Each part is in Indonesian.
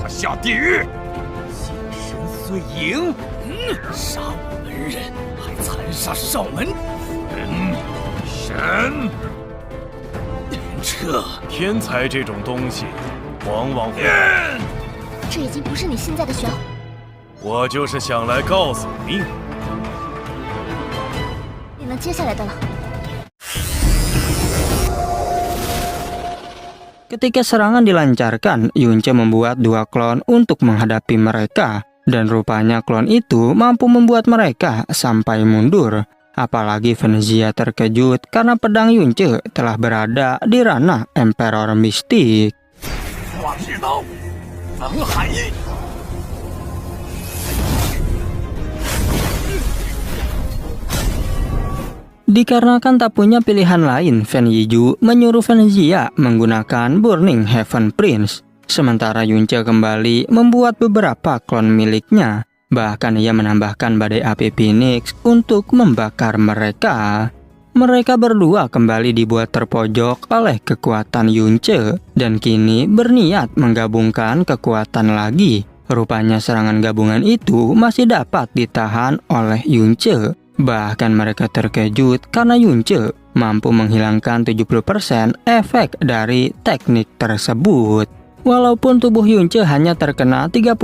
下地狱！现身碎影，杀我门人，还残杀少门，神！这天才这种东西，往往会……这已经不是你现在的玄。我就是想来告诉你，你能接下来的了。 Ketika serangan dilancarkan, Yunce membuat 2 klon untuk menghadapi mereka. Dan rupanya klon itu mampu membuat mereka sampai mundur. Apalagi Venezia terkejut karena pedang Yunce telah berada di ranah Emperor Mistik. Dikarenakan tak punya pilihan lain, Fen Yiju menyuruh Venezia menggunakan Burning Heaven Prince. Sementara Yunce kembali membuat beberapa klon miliknya. Bahkan ia menambahkan badai api Phoenix untuk membakar mereka. Mereka berdua kembali dibuat terpojok oleh kekuatan Yunce dan kini berniat menggabungkan kekuatan lagi. Rupanya serangan gabungan itu masih dapat ditahan oleh Yunce. Bahkan mereka terkejut karena Yunce mampu menghilangkan 70% efek dari teknik tersebut. Walaupun tubuh Yunce hanya terkena 30%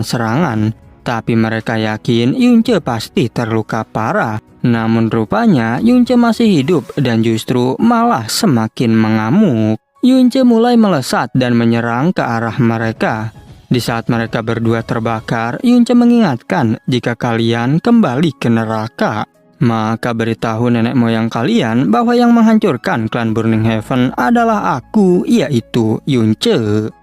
serangan, tapi mereka yakin Yunce pasti terluka parah. Namun rupanya Yunce masih hidup dan justru malah semakin mengamuk. Yunce mulai melesat dan menyerang ke arah mereka. Di saat mereka berdua terbakar, Yunce mengingatkan, jika kalian kembali ke neraka, maka beritahu nenek moyang kalian bahwa yang menghancurkan klan Burning Heaven adalah aku, yaitu Yunce.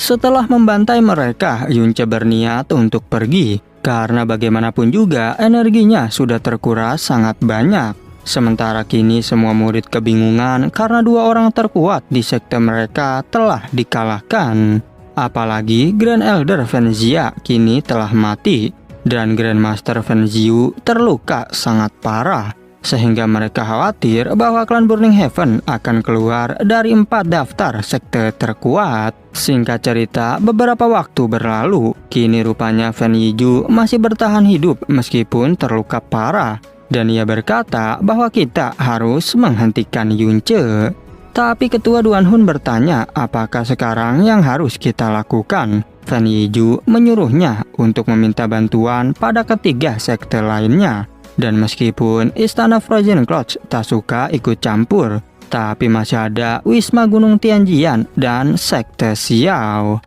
Setelah membantai mereka, Yunce berniat untuk pergi. Karena bagaimanapun juga energinya sudah terkuras sangat banyak. Sementara kini semua murid kebingungan karena 2 orang terkuat di sekte mereka telah dikalahkan. Apalagi Grand Elder Venezia kini telah mati. Dan Grandmaster Venziu terluka sangat parah. Sehingga mereka khawatir bahwa klan Burning Heaven akan keluar dari 4 daftar sekte terkuat. Singkat cerita, beberapa waktu berlalu, kini rupanya Fen Yiju masih bertahan hidup meskipun terluka parah. Dan ia berkata bahwa kita harus menghentikan Yunce. Tapi ketua Duan Hun bertanya apakah sekarang yang harus kita lakukan. Fen Yiju menyuruhnya untuk meminta bantuan pada ketiga sekte lainnya. Dan meskipun Istana Frozen Clouds tak suka ikut campur, tapi masih ada Wisma Gunung Tianjian dan Sekte Xiao.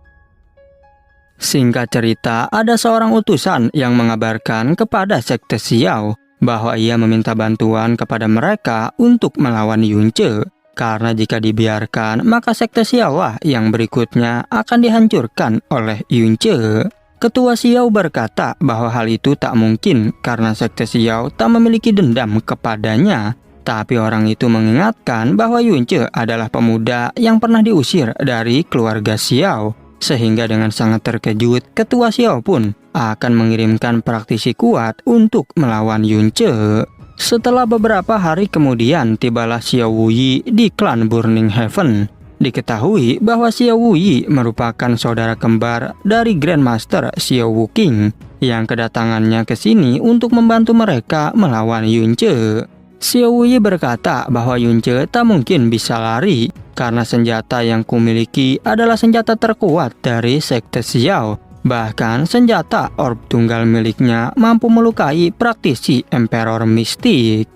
Singkat cerita, ada seorang utusan yang mengabarkan kepada Sekte Xiao bahwa ia meminta bantuan kepada mereka untuk melawan Yunce. Karena jika dibiarkan, maka Sekte Xiao yang berikutnya akan dihancurkan oleh Yunce. Ketua Xiao berkata bahwa hal itu tak mungkin karena Sekte Xiao tak memiliki dendam kepadanya. Tapi orang itu mengingatkan bahwa Yunce adalah pemuda yang pernah diusir dari keluarga Xiao. Sehingga dengan sangat terkejut, Ketua Xiao pun akan mengirimkan praktisi kuat untuk melawan Yunce. Setelah beberapa hari kemudian, tibalah Xiao Wuyi di klan Burning Heaven. Diketahui bahwa Xiao Wuyi merupakan saudara kembar dari Grandmaster Xiao Wuqing yang kedatangannya ke sini untuk membantu mereka melawan Yunce. Xiao Wuyi berkata bahwa Yunce tak mungkin bisa lari karena senjata yang kumiliki adalah senjata terkuat dari Sekte Xiao. Bahkan senjata orb tunggal miliknya mampu melukai praktisi Emperor Mistik.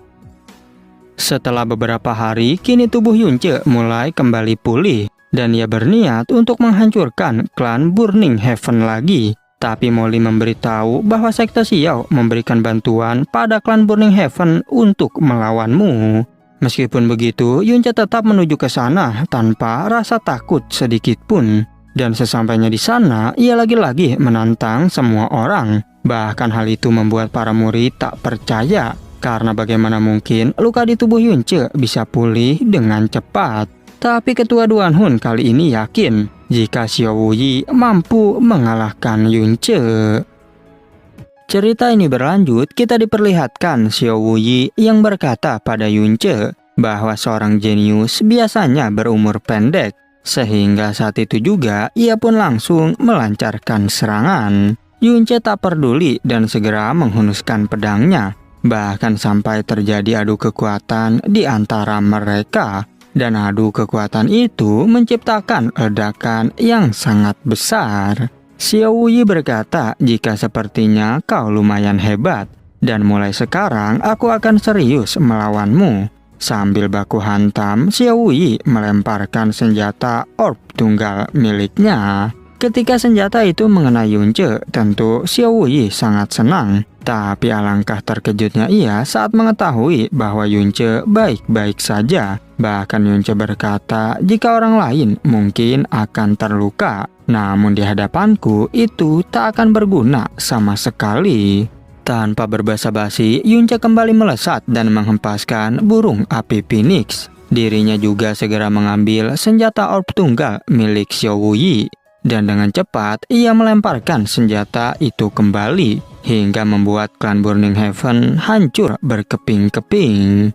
Setelah beberapa hari, kini tubuh Yunce mulai kembali pulih dan ia berniat untuk menghancurkan klan Burning Heaven lagi. Tapi Molly memberitahu bahwa Sekte Xiao memberikan bantuan pada klan Burning Heaven untuk melawanmu. Meskipun begitu, Yunce tetap menuju ke sana tanpa rasa takut sedikit pun. Dan sesampainya di sana, ia lagi-lagi menantang semua orang. Bahkan hal itu membuat para murid tak percaya. Karena bagaimana mungkin luka di tubuh Yunce bisa pulih dengan cepat. Tapi Ketua Duan Hun kali ini yakin jika Xiao Wuyi mampu mengalahkan Yunce. Cerita ini berlanjut, kita diperlihatkan Xiao Wuyi yang berkata pada Yunce bahwa seorang jenius biasanya berumur pendek, sehingga saat itu juga ia pun langsung melancarkan serangan. Yunce tak peduli dan segera menghunuskan pedangnya, bahkan sampai terjadi adu kekuatan di antara mereka. Dan adu kekuatan itu menciptakan ledakan yang sangat besar. Xiao Wuyi berkata, jika sepertinya kau lumayan hebat, dan mulai sekarang aku akan serius melawanmu. Sambil baku hantam, Xiao Wuyi melemparkan senjata orb tunggal miliknya. Ketika senjata itu mengenai Yunce, tentu Xiao Wuyi sangat senang. Tapi alangkah terkejutnya ia saat mengetahui bahwa Yunce baik-baik saja. Bahkan Yunce berkata, jika orang lain mungkin akan terluka, namun di hadapanku itu tak akan berguna sama sekali. Tanpa berbasa-basi, Yunce kembali melesat dan menghempaskan burung api Phoenix. Dirinya juga segera mengambil senjata orb tunggal milik Xiao Wuyi. Dan dengan cepat, ia melemparkan senjata itu kembali, hingga membuat klan Burning Heaven hancur berkeping-keping.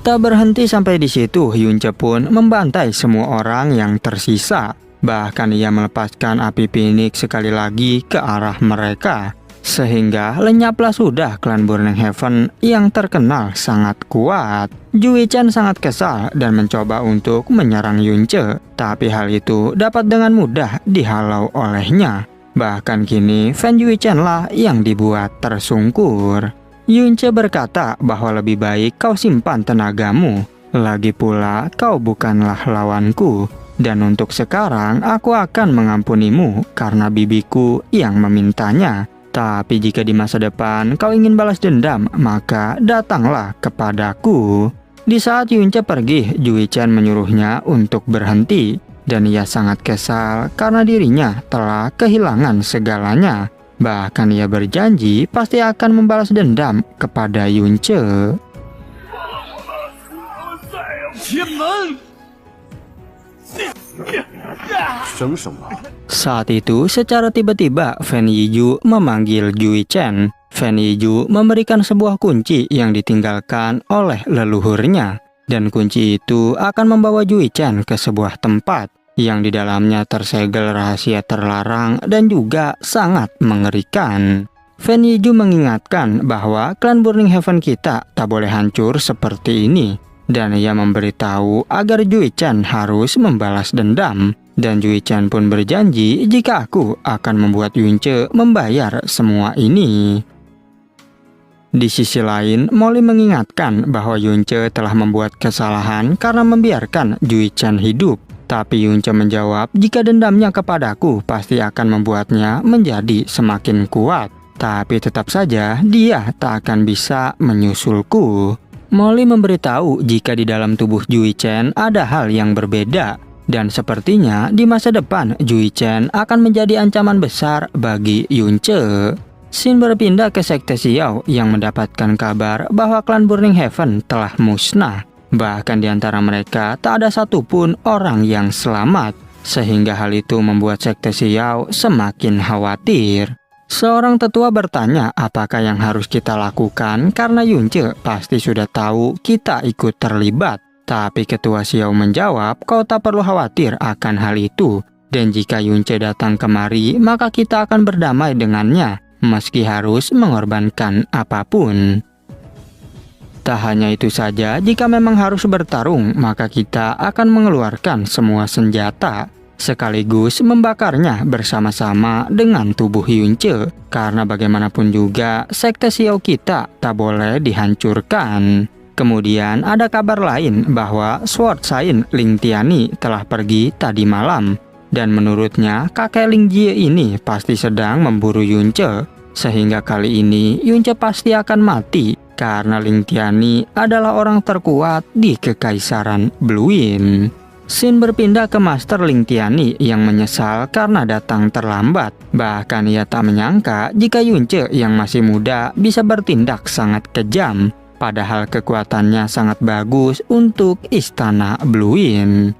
Tak berhenti sampai di situ, Yunce pun membantai semua orang yang tersisa. Bahkan ia melepaskan api Phoenix sekali lagi ke arah mereka. Sehingga lenyaplah sudah klan Burning Heaven yang terkenal sangat kuat. Jui Chen sangat kesal dan mencoba untuk menyerang Yunce. Tapi hal itu dapat dengan mudah dihalau olehnya. Bahkan kini Fan Jui Chen lah yang dibuat tersungkur. Yunce berkata bahwa lebih baik kau simpan tenagamu. Lagi pula kau bukanlah lawanku. Dan untuk sekarang aku akan mengampunimu karena bibiku yang memintanya. Tapi jika di masa depan kau ingin balas dendam, maka datanglah kepadaku. Di saat Yunce pergi, Jui Chen menyuruhnya untuk berhenti. Dan ia sangat kesal karena dirinya telah kehilangan segalanya. Bahkan ia berjanji pasti akan membalas dendam kepada Yunce. Saat itu, secara tiba-tiba Fan Yiju memanggil Jui Chen. Fan Yiju memberikan sebuah kunci yang ditinggalkan oleh leluhurnya. Dan kunci itu akan membawa Jui Chen ke sebuah tempat yang di dalamnya tersegel rahasia terlarang dan juga sangat mengerikan. Fan Yiju mengingatkan bahwa klan Burning Heaven kita tak boleh hancur seperti ini. Dan ia memberitahu agar Jui Chen harus membalas dendam. Dan Jui Chen pun berjanji jika aku akan membuat Yunce membayar semua ini. Di sisi lain, Molly mengingatkan bahwa Yunce telah membuat kesalahan karena membiarkan Jui Chen hidup. Tapi Yunce menjawab jika dendamnya kepadaku pasti akan membuatnya menjadi semakin kuat. Tapi tetap saja dia tak akan bisa menyusulku. Molly memberitahu jika di dalam tubuh Jui Chen ada hal yang berbeda. Dan sepertinya di masa depan Jui Chen akan menjadi ancaman besar bagi Yunce. Xin berpindah ke Sekte Xiao yang mendapatkan kabar bahwa klan Burning Heaven telah musnah. Bahkan di antara mereka tak ada satupun orang yang selamat. Sehingga hal itu membuat Sekte Xiao semakin khawatir. Seorang tetua bertanya apakah yang harus kita lakukan karena Yunce pasti sudah tahu kita ikut terlibat. Tapi ketua Xiao menjawab, kau tak perlu khawatir akan hal itu. Dan jika Yunce datang kemari, maka kita akan berdamai dengannya, meski harus mengorbankan apapun. Tak hanya itu saja, jika memang harus bertarung, maka kita akan mengeluarkan semua senjata. Sekaligus membakarnya bersama-sama dengan tubuh Yunce. Karena bagaimanapun juga, Sekte Xiao kita tak boleh dihancurkan. Kemudian ada kabar lain bahwa Sword Sign Ling Tiani telah pergi tadi malam. Dan menurutnya kakek Ling Jie ini pasti sedang memburu Yunce. Sehingga kali ini Yunce pasti akan mati. Karena Ling Tiani adalah orang terkuat di Kekaisaran Bluewind. Xin berpindah ke Master Ling Tiani yang menyesal karena datang terlambat. Bahkan ia tak menyangka jika Yunce yang masih muda bisa bertindak sangat kejam. padahal kekuatannya sangat bagus untuk istana Bluewind.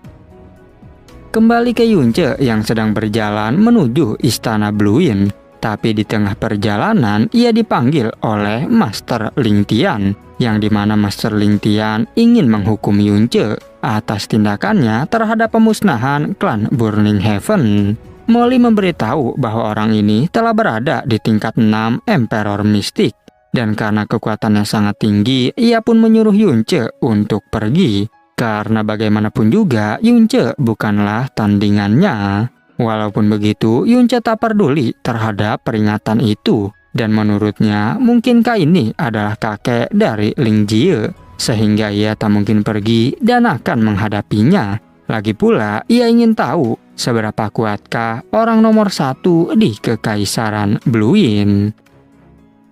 Kembali ke Yunce yang sedang berjalan menuju istana Bluewind, tapi di tengah perjalanan ia dipanggil oleh Master Ling Tian, yang dimana Master Ling Tian ingin menghukum Yunce atas tindakannya terhadap pemusnahan klan Burning Heaven. Molly memberitahu bahwa orang ini telah berada di tingkat 6 Emperor Mystic, dan karena kekuatannya sangat tinggi, ia pun menyuruh Yunce untuk pergi. Karena bagaimanapun juga, Yunce bukanlah tandingannya. Walaupun begitu, Yunce tak peduli terhadap peringatan itu. Dan menurutnya, mungkinkah ini adalah kakek dari Ling Jie, sehingga ia tak mungkin pergi dan akan menghadapinya. Lagi pula, ia ingin tahu seberapa kuatkah orang nomor 1 di Kekaisaran Bluewind.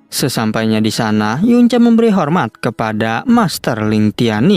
Sesampainya di sana, Yunce memberi hormat kepada Master Ling Tian.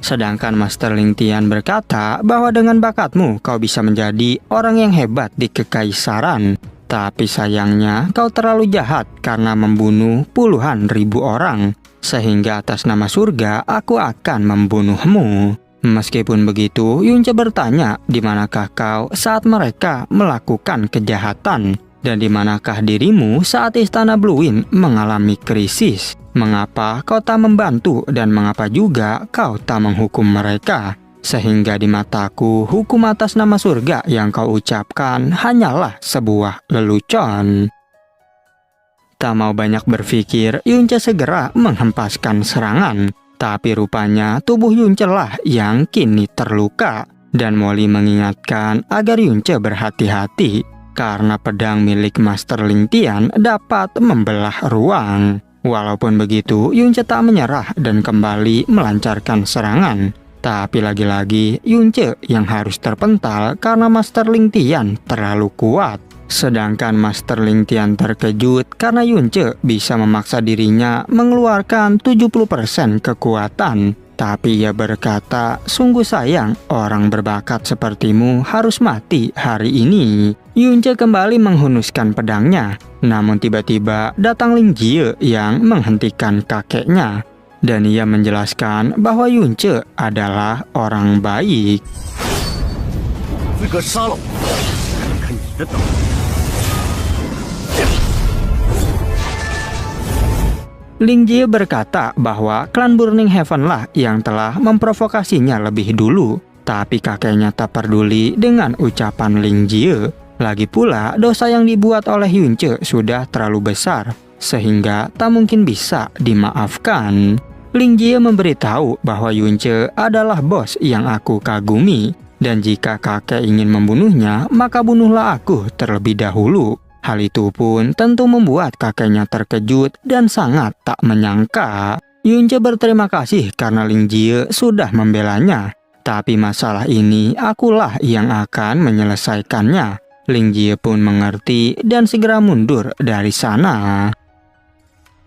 Sedangkan Master Ling Tian berkata bahwa dengan bakatmu kau bisa menjadi orang yang hebat di Kekaisaran. Tapi sayangnya kau terlalu jahat karena membunuh puluhan ribu orang. Sehingga atas nama surga aku akan membunuhmu. Meskipun begitu, Yunce bertanya di manakah kau saat mereka melakukan kejahatan. Dan di manakah dirimu saat istana Bluewind mengalami krisis? Mengapa kau tak membantu dan mengapa juga kau tak menghukum mereka? Sehingga di mataku hukum atas nama surga yang kau ucapkan hanyalah sebuah lelucon. Tak mau banyak berpikir, Yunce segera menghempaskan serangan. Tapi rupanya tubuh Yunce lah yang kini terluka. Dan Molly mengingatkan agar Yunce berhati-hati. Karena pedang milik Master Ling Tian dapat membelah ruang. Walaupun begitu, Yunce tak menyerah dan kembali melancarkan serangan. Tapi lagi-lagi, Yunce yang harus terpental karena Master Ling Tian terlalu kuat. Sedangkan Master Ling Tian terkejut karena Yunce bisa memaksa dirinya mengeluarkan 70% kekuatan. Tapi ia berkata, sungguh sayang orang berbakat sepertimu harus mati hari ini. Yunce kembali menghunuskan pedangnya. Namun tiba-tiba datang Ling Jie yang menghentikan kakeknya. Dan ia menjelaskan bahwa Yunce adalah orang baik. Ling Jie berkata bahwa klan Burning Heaven lah yang telah memprovokasinya lebih dulu. Tapi kakeknya tak peduli dengan ucapan Ling Jie. Lagi pula, dosa yang dibuat oleh Yunce sudah terlalu besar, sehingga tak mungkin bisa dimaafkan. Ling Jie memberitahu bahwa Yunce adalah bos yang aku kagumi. Dan jika kakek ingin membunuhnya, maka bunuhlah aku terlebih dahulu. Hal itu pun tentu membuat kakeknya terkejut dan sangat tak menyangka. Yunce berterima kasih karena Ling Jie sudah membelanya. Tapi masalah ini akulah yang akan menyelesaikannya. Ling Jie pun mengerti dan segera mundur dari sana.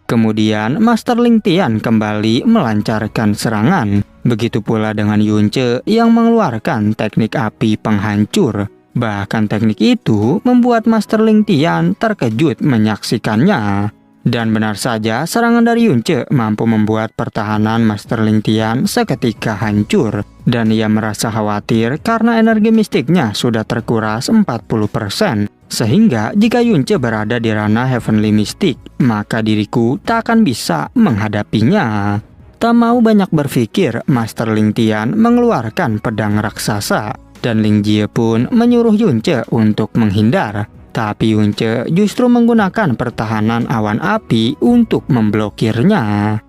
Kemudian Master Ling Tian kembali melancarkan serangan. Begitu pula dengan Yunce yang mengeluarkan teknik api penghancur. Bahkan teknik itu membuat Master Ling Tian terkejut menyaksikannya. Dan benar saja serangan dari Yunce mampu membuat pertahanan Master Ling Tian seketika hancur. Dan ia merasa khawatir karena energi mistiknya sudah terkuras 40%. Sehingga jika Yunce berada di ranah Heavenly Mystic, maka diriku tak akan bisa menghadapinya. Tak mau banyak berpikir, Master Ling Tian mengeluarkan pedang raksasa. Dan Ling Jie pun menyuruh Yunce untuk menghindar. Tapi Yunce justru menggunakan pertahanan awan api untuk memblokirnya.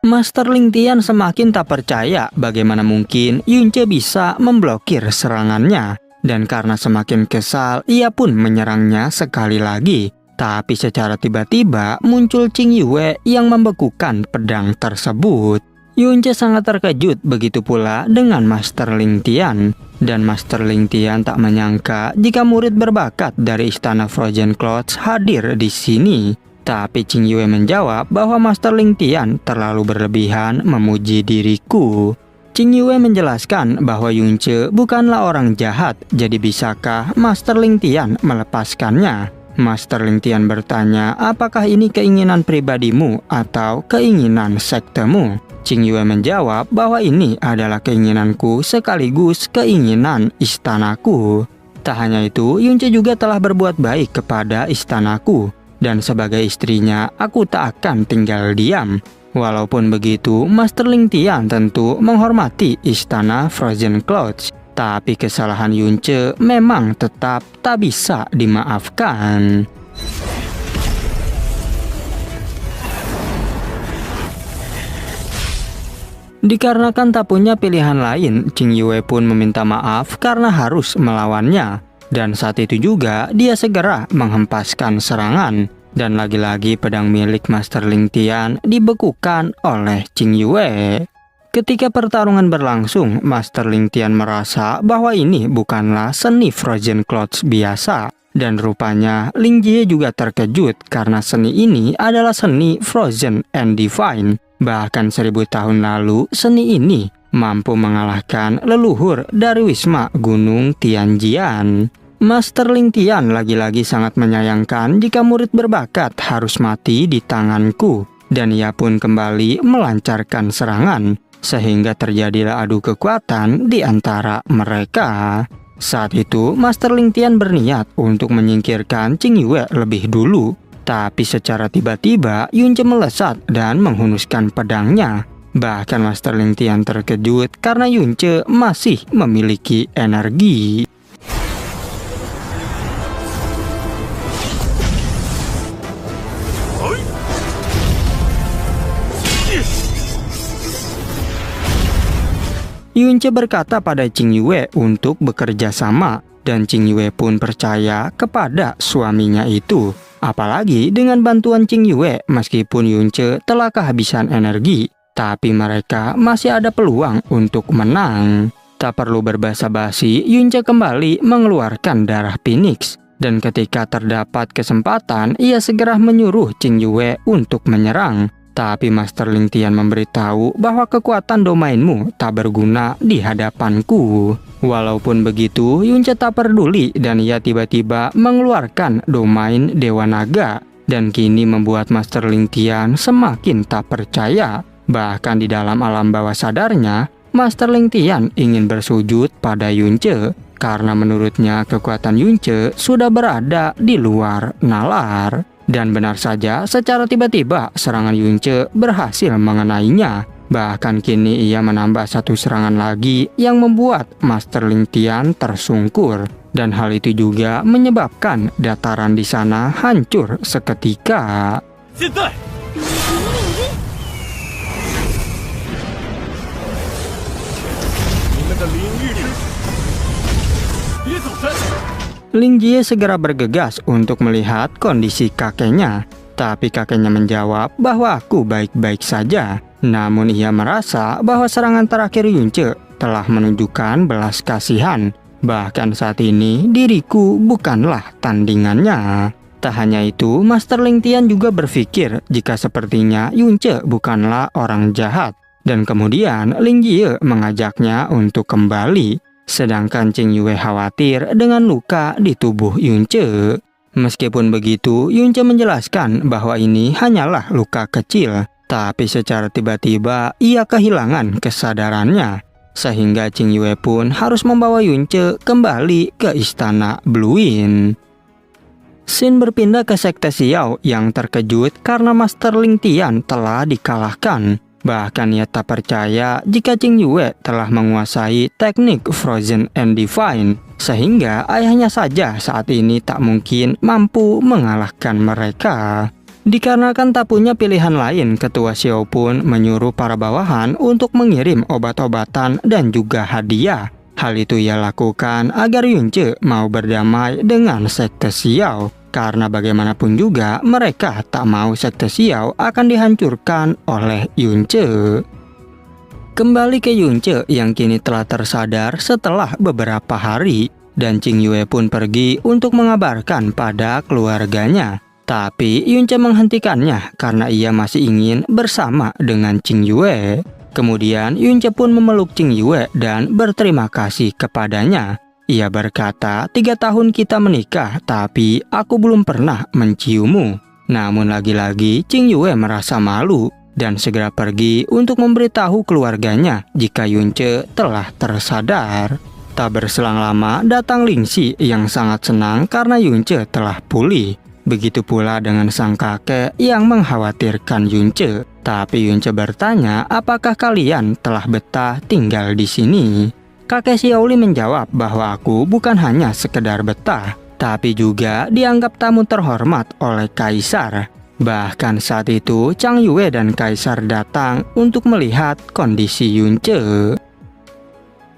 Master Ling Tian semakin tak percaya bagaimana mungkin Yunce bisa memblokir serangannya. Dan karena semakin kesal, ia pun menyerangnya sekali lagi. Tapi secara tiba-tiba muncul Qing Yue yang membekukan pedang tersebut. Yunce sangat terkejut, begitu pula dengan Master Ling Tian. Dan Master Ling Tian tak menyangka jika murid berbakat dari Istana Frozen Clouds hadir di sini. Tapi Qing Yue menjawab bahwa Master Ling Tian terlalu berlebihan memuji diriku. Qing Yue menjelaskan bahwa Yunce bukanlah orang jahat, jadi bisakah Master Ling Tian melepaskannya? Master Ling Tian bertanya, apakah ini keinginan pribadimu atau keinginan sektemu? Qing Yue menjawab bahwa ini adalah keinginanku sekaligus keinginan istanaku. Tak hanya itu, Yunce juga telah berbuat baik kepada istanaku, dan sebagai istrinya, aku tak akan tinggal diam. Walaupun begitu, Master Ling Tian tentu menghormati istana Frozen Clouds, tapi kesalahan Yunce memang tetap tak bisa dimaafkan. Dikarenakan tak punya pilihan lain, Qing Yue pun meminta maaf karena harus melawannya. Dan saat itu juga, dia segera menghempaskan serangan. Dan lagi-lagi pedang milik Master Ling Tian dibekukan oleh Qing Yue. Ketika pertarungan berlangsung, Master Ling Tian merasa bahwa ini bukanlah seni Frozen Clouds biasa. Dan rupanya Ling Jie juga terkejut karena seni ini adalah seni Frozen and Divine. Bahkan 1000 tahun lalu, seni ini mampu mengalahkan leluhur dari Wisma Gunung Tianjian. Master Ling Tian lagi-lagi sangat menyayangkan jika murid berbakat harus mati di tanganku. Dan ia pun kembali melancarkan serangan, sehingga terjadilah adu kekuatan di antara mereka. Saat itu, Master Ling Tian berniat untuk menyingkirkan Qing Yue lebih dulu. Tapi secara tiba-tiba, Yunce melesat dan menghunuskan pedangnya. Bahkan Master Ling Tian terkejut karena Yunce masih memiliki energi. Yunce berkata pada Qing Yue untuk bekerja sama, dan Qing Yue pun percaya kepada suaminya itu. Apalagi dengan bantuan Qing Yue, meskipun Yunce telah kehabisan energi, tapi mereka masih ada peluang untuk menang. Tak perlu berbasa-basi, Yunce kembali mengeluarkan darah Phoenix. Dan ketika terdapat kesempatan, ia segera menyuruh Qing Yue untuk menyerang. Tapi Master Ling Tian memberitahu bahwa kekuatan domainmu tak berguna di hadapanku. Walaupun begitu, Yunce tak peduli dan ia tiba-tiba mengeluarkan domain Dewa Naga. Dan kini membuat Master Ling Tian semakin tak percaya. Bahkan di dalam alam bawah sadarnya, Master Ling Tian ingin bersujud pada Yunce. Karena menurutnya kekuatan Yunce sudah berada di luar nalar. Dan benar saja, secara tiba-tiba serangan Yunce berhasil mengenainya. Bahkan kini ia menambah satu serangan lagi yang membuat Master Ling Tian tersungkur. Dan hal itu juga menyebabkan dataran di sana hancur seketika. Ling Jie segera bergegas untuk melihat kondisi kakeknya. Tapi kakeknya menjawab bahwa aku baik-baik saja. Namun ia merasa bahwa serangan terakhir Yunce telah menunjukkan belas kasihan. Bahkan saat ini diriku bukanlah tandingannya. Tak hanya itu, Master Ling Tian juga berpikir jika sepertinya Yunce bukanlah orang jahat. Dan kemudian Ling Jie mengajaknya untuk kembali. Sedangkan Qing Yue khawatir dengan luka di tubuh Yunce. Meskipun begitu, Yunce menjelaskan bahwa ini hanyalah luka kecil. Tapi secara tiba-tiba ia kehilangan kesadarannya. Sehingga Qing Yue pun harus membawa Yunce kembali ke istana Bluewind. Xin berpindah ke Sekte Xiao yang terkejut karena Master Ling Tian telah dikalahkan. Bahkan ia tak percaya jika Qing Yue telah menguasai teknik Frozen and Divine, sehingga ayahnya saja saat ini tak mungkin mampu mengalahkan mereka. Dikarenakan tak punya pilihan lain, Ketua Xiao pun menyuruh para bawahan untuk mengirim obat-obatan dan juga hadiah. Hal itu ia lakukan agar Yunce mau berdamai dengan Sekte Xiao. Karena bagaimanapun juga mereka tak mau Sekte Xiao akan dihancurkan oleh Yunce. Kembali ke Yunce yang kini telah tersadar setelah beberapa hari. Dan Qing Yue pun pergi untuk mengabarkan pada keluarganya. Tapi Yunce menghentikannya karena ia masih ingin bersama dengan Qing Yue. Kemudian Yunce pun memeluk Qing Yue dan berterima kasih kepadanya. Ia berkata, 3 tahun kita menikah, tapi aku belum pernah menciummu. Namun lagi-lagi Qing Yue merasa malu dan segera pergi untuk memberitahu keluarganya jika Yunce telah tersadar. Tak berselang lama datang Lingxi yang sangat senang karena Yunce telah pulih. Begitu pula dengan sang kakek yang mengkhawatirkan Yunce. Tapi Yunce bertanya, apakah kalian telah betah tinggal di sini? Kakek Xiaoli menjawab bahwa aku bukan hanya sekedar betah, tapi juga dianggap tamu terhormat oleh kaisar. Bahkan saat itu Chang Yue dan kaisar datang untuk melihat kondisi Yunce.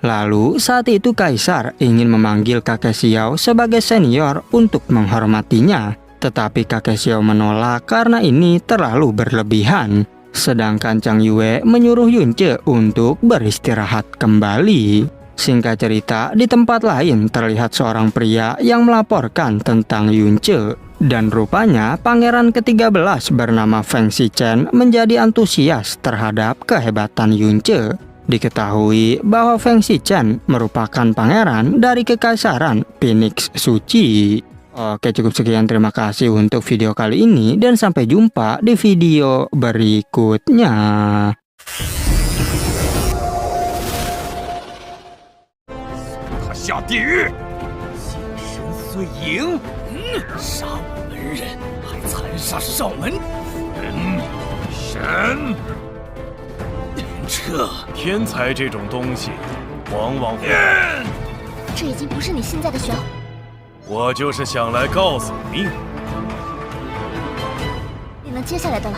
Lalu saat itu kaisar ingin memanggil kakek Xiao sebagai senior untuk menghormatinya. Tetapi kakek Xiao menolak karena ini terlalu berlebihan. Sedangkan Chang Yue menyuruh Yunce untuk beristirahat kembali. Singkat cerita, di tempat lain terlihat seorang pria yang melaporkan tentang Yunce. Dan rupanya pangeran ke-13 bernama Feng Xichen menjadi antusias terhadap kehebatan Yunce. Diketahui bahwa Feng Xichen merupakan pangeran dari kekaisaran Phoenix Suci. Oke, cukup sekian, terima kasih untuk video kali ini dan sampai jumpa di video berikutnya. 下地狱！请神碎影！杀我门人，还残杀上门神！这天才这种东西，往往会……这已经不是你现在的玄。我就是想来告诉你命。你能接下来的了。